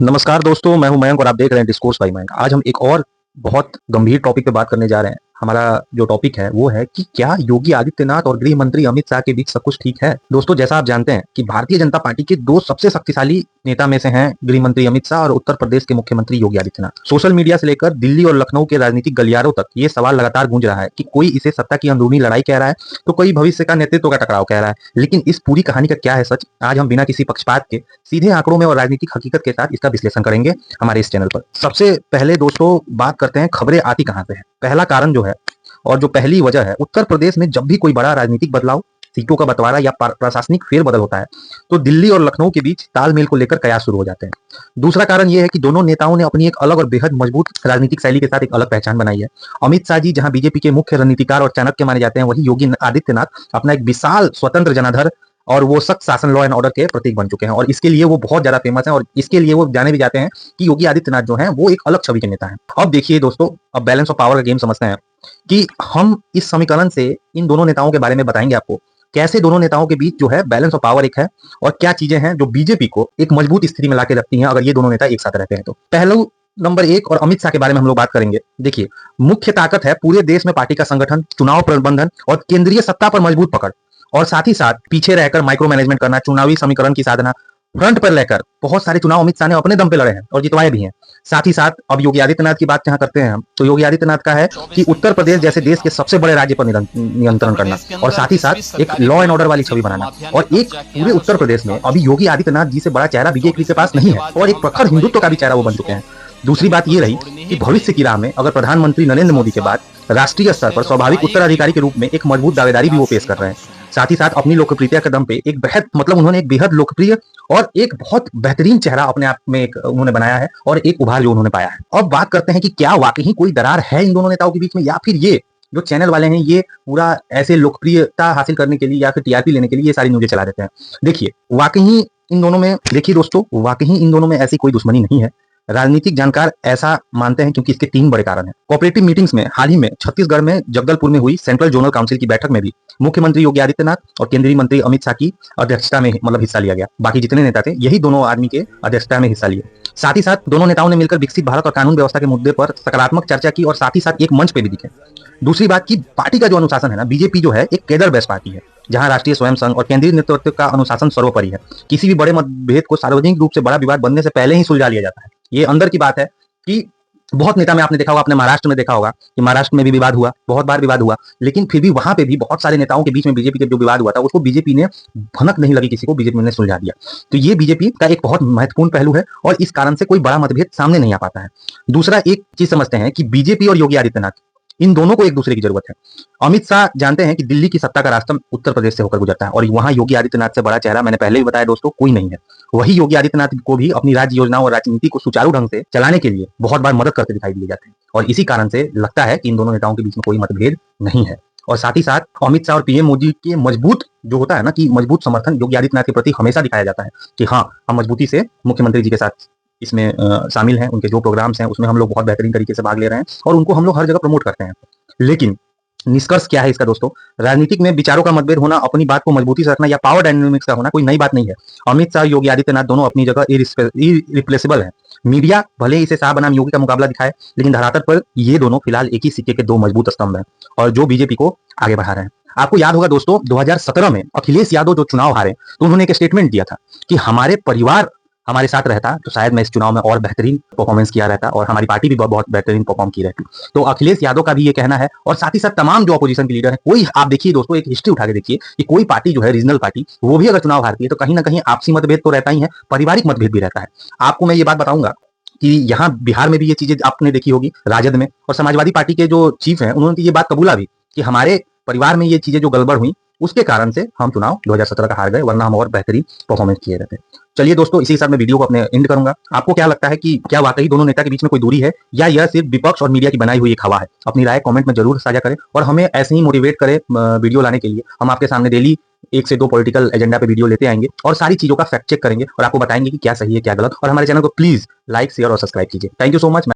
नमस्कार दोस्तों, मैं हूं मयंक और आप देख रहे हैं डिस्कोर्स बाय मयंक। आज हम एक और बहुत गंभीर टॉपिक पे बात करने जा रहे हैं। हमारा जो टॉपिक है वो है कि क्या योगी आदित्यनाथ और गृह मंत्री अमित शाह के बीच सब कुछ ठीक है। दोस्तों, जैसा आप जानते हैं कि भारतीय जनता पार्टी के दो सबसे शक्तिशाली नेता में से हैं गृह मंत्री अमित शाह और उत्तर प्रदेश के मुख्यमंत्री योगी आदित्यनाथ। सोशल मीडिया से लेकर दिल्ली और लखनऊ के राजनीतिक गलियारों तक ये सवाल लगातार गूंज रहा है कि कोई इसे सत्ता की अंदरूनी लड़ाई कह रहा है तो कोई भविष्य का नेतृत्व का टकराव कह रहा है। लेकिन इस पूरी कहानी का क्या है सच, आज हम बिना किसी पक्षपात के सीधे आंकड़ों में और राजनीतिक हकीकत के साथ इसका विश्लेषण करेंगे हमारे इस चैनल पर। सबसे पहले दोस्तों बात करते हैं खबरें आती कहां से है। पहला कारण जो है और जो पहली वजह है, उत्तर प्रदेश में जब भी कोई बड़ा राजनीतिक बदलाव, सीटों का बंटवारा या प्रशासनिक फेरबदल होता है तो दिल्ली और लखनऊ के बीच तालमेल को लेकर कयास शुरू हो जाते हैं। दूसरा कारण यह है कि दोनों नेताओं ने अपनी एक अलग और बेहद मजबूत राजनीतिक शैली के साथ एक अलग पहचान बनाई है। अमित शाह जी जहां बीजेपी के मुख्य रणनीतिकार और चाणक्य माने जाते हैं, वहीं योगी आदित्यनाथ अपना एक विशाल स्वतंत्र जनाधर और वो सख्त शासन, लॉ एंड ऑर्डर के प्रतीक बन चुके हैं और इसके लिए वो बहुत ज्यादा फेमस है और इसके लिए वो जाने भी जाते हैं कि योगी आदित्यनाथ जो हैं वो एक अलग छवि के नेता हैं। अब देखिए दोस्तों, अब बैलेंस ऑफ पावर का गेम समझते हैं कि हम इस समीकरण से इन दोनों नेताओं के बारे में बताएंगे आपको कैसे दोनों नेताओं के बीच जो है बैलेंस ऑफ पावर एक है और क्या चीजें हैं जो बीजेपी को एक मजबूत स्थिति में लाके रखती हैं अगर ये दोनों नेता एक साथ रहते हैं। तो पहलू नंबर एक और अमित शाह के बारे में हम लोग बात करेंगे। देखिए, मुख्य ताकत है पूरे देश में पार्टी का संगठन, चुनाव प्रबंधन और केंद्रीय सत्ता पर मजबूत पकड़, और साथ ही साथ पीछे रहकर माइक्रो मैनेजमेंट करना, चुनावी समीकरण की साधना। फ्रंट पर लेकर बहुत सारे चुनाव अमित शाह ने अपने दम पे लड़े हैं और जितवाए भी हैं। साथ ही साथ अब योगी आदित्यनाथ की बात जहां करते हैं हम, तो योगी आदित्यनाथ का है कि उत्तर प्रदेश जैसे देश के सबसे बड़े राज्य पर नियंत्रण करना और साथ ही साथ एक लॉ एंड ऑर्डर वाली छवि बनाना। और एक पूरे उत्तर प्रदेश में अभी योगी आदित्यनाथ जी से बड़ा चेहरा बीजेपी के पास नहीं है और एक प्रखर हिंदुत्व का भी चेहरा वो बन चुके हैं। दूसरी बात ये रही कि भविष्य की राह में अगर प्रधानमंत्री नरेंद्र मोदी के बाद राष्ट्रीय स्तर पर स्वाभाविक उत्तराधिकारी के रूप में एक मजबूत दावेदारी भी वो पेश कर रहे हैं। साथ ही साथ अपनी लोकप्रियता के दम पे एक उन्होंने एक बेहद लोकप्रिय और एक बहुत बेहतरीन चेहरा अपने आप में एक उन्होंने बनाया है और एक उभार जो उन्होंने पाया है। अब बात करते हैं कि क्या वाकई कोई दरार है इन दोनों नेताओं के बीच में, या फिर ये जो चैनल वाले हैं ये पूरा ऐसे लोकप्रियता हासिल करने के लिए या फिर टीआरपी लेने के लिए ये सारी न्यूज़ें चला देते हैं। देखिए, वाकई इन दोनों में, देखिए दोस्तों, वाकई इन दोनों में ऐसी कोई दुश्मनी नहीं है। राजनीतिक जानकार ऐसा मानते हैं क्योंकि इसके तीन बड़े कारण हैं। कोऑपरेटिव मीटिंग्स में हाल ही में छत्तीसगढ़ में जगदलपुर में हुई सेंट्रल जोनल काउंसिल की बैठक में भी मुख्यमंत्री योगी आदित्यनाथ और केंद्रीय मंत्री अमित शाह की अध्यक्षता में हिस्सा लिया गया। बाकी जितने नेता थे यही दोनों आदमी के अध्यक्षता में हिस्सा लिए। साथ ही साथ दोनों नेताओं ने मिलकर विकसित भारत और कानून व्यवस्था के मुद्दे पर सकारात्मक चर्चा की और साथ ही साथ एक मंच पे भी दिखे। दूसरी बात की पार्टी का जो अनुशासन है ना, बीजेपी जो है एक केडर बेस्ड पार्टी है जहां राष्ट्रीय स्वयं संघ और केंद्रीय नेतृत्व का अनुशासन सर्वोपरि है। किसी भी बड़े मतभेद को सार्वजनिक रूप से बड़ा विवाद बनने से पहले ही सुलझा लिया जाता है। ये अंदर की बात है कि बहुत नेता में आपने देखा होगा, आपने महाराष्ट्र में देखा होगा कि महाराष्ट्र में भी विवाद हुआ, बहुत बार विवाद हुआ, लेकिन फिर भी वहां पे भी बहुत सारे नेताओं के बीच में बीजेपी के जो विवाद हुआ था उसको बीजेपी ने, भनक नहीं लगी किसी को, बीजेपी ने सुलझा दिया। तो ये बीजेपी का एक बहुत महत्वपूर्ण पहलू है और इस कारण से कोई बड़ा मतभेद सामने नहीं आ पाता है। दूसरा एक चीज समझते हैं कि बीजेपी और योगी आदित्यनाथ इन दोनों को एक दूसरे की जरूरत है। अमित शाह जानते हैं कि दिल्ली की सत्ता का रास्ता उत्तर प्रदेश से होकर गुजरता है और वहां योगी आदित्यनाथ से बड़ा चेहरा, मैंने पहले भी बताया दोस्तों, कोई नहीं है। वही योगी आदित्यनाथ को भी अपनी राज्य योजनाओं और राजनीति को सुचारू ढंग से चलाने के लिए बहुत बार मदद करते दिखाई दिए जाते हैं और इसी कारण से लगता है कि इन दोनों नेताओं के बीच में कोई मतभेद नहीं है। और साथ ही साथ अमित शाह और पीएम मोदी के मजबूत जो होता है ना कि मजबूत समर्थन योगी आदित्यनाथ के प्रति हमेशा दिखाया जाता है कि हाँ, हम मजबूती से मुख्यमंत्री जी के साथ इसमें शामिल हैं, उनके जो प्रोग्राम्स हैं उसमें हम लोग बहुत बेहतरीन तरीके से भाग ले रहे हैं और उनको हम लोग हर जगह प्रमोट करते हैं। लेकिन निष्कर्ष क्या है इसका दोस्तों, राजनीतिक में विचारों का मतभेद होना, अपनी बात को मजबूती से रखना या पावर डायनामिक्स का होना कोई नई बात नहीं है। अमित शाह, योगी आदित्यनाथ दोनों अपनी जगह इरिप्लेसेबल है। मीडिया भले इसे शाह बनाम योगी का मुकाबला दिखाए, लेकिन धरातल पर ये दोनों फिलहाल एक ही सिक्के के दो मजबूत स्तंभ हैं और जो बीजेपी को आगे बढ़ा रहे हैं। आपको याद होगा दोस्तों, 2017 में अखिलेश यादव जो चुनाव हारे तो उन्होंने एक स्टेटमेंट दिया था कि हमारे परिवार हमारे साथ रहता तो शायद मैं इस चुनाव में और बेहतरीन परफॉर्मेंस किया रहता और हमारी पार्टी भी बहुत बेहतरीन परफॉर्म की रहती। तो अखिलेश यादव का भी ये कहना है और साथ ही साथ तमाम जो अपोजिशन के लीडर है, कोई आप देखिए दोस्तों, एक हिस्ट्री उठा के देखिए कि कोई पार्टी जो है रीजनल पार्टी, वो भी अगर चुनाव हारती है तो कहीं ना कहीं आपसी मतभेद तो रहता ही है, पारिवारिक मतभेद भी रहता है। आपको मैं ये बात बताऊंगा कि यहाँ बिहार में भी ये चीजें आपने देखी होगी, राजद में और समाजवादी पार्टी के जो चीफ हैं उन्होंने ये बात कबूला भी कि हमारे परिवार में ये चीजें जो गड़बड़ हुई उसके कारण से हम चुनाव 2017 का हार गए, वरना हम और बेहतरीन परफॉर्मेंस किए रहते। चलिए दोस्तों, इसी के साथ मैं वीडियो को अपने एंड करूंगा। आपको क्या लगता है कि क्या वाकई दोनों नेता के बीच में कोई दूरी है या यह सिर्फ विपक्ष और मीडिया की बनाई हुई एक हवा है? अपनी राय कमेंट में जरूर साझा करें और हमें ऐसे ही मोटिवेट करें वीडियो लाने के लिए। हम आपके सामने डेली 1 से 2 पॉलिटिकल एजेंडा पे वीडियो लेते आएंगे और सारी चीजों का फैक्ट चेक करेंगे और आपको बताएंगे कि क्या सही है क्या गलत। और हमारे चैनल को प्लीज लाइक, शेयर और सब्सक्राइब कीजिए। Thank you so much.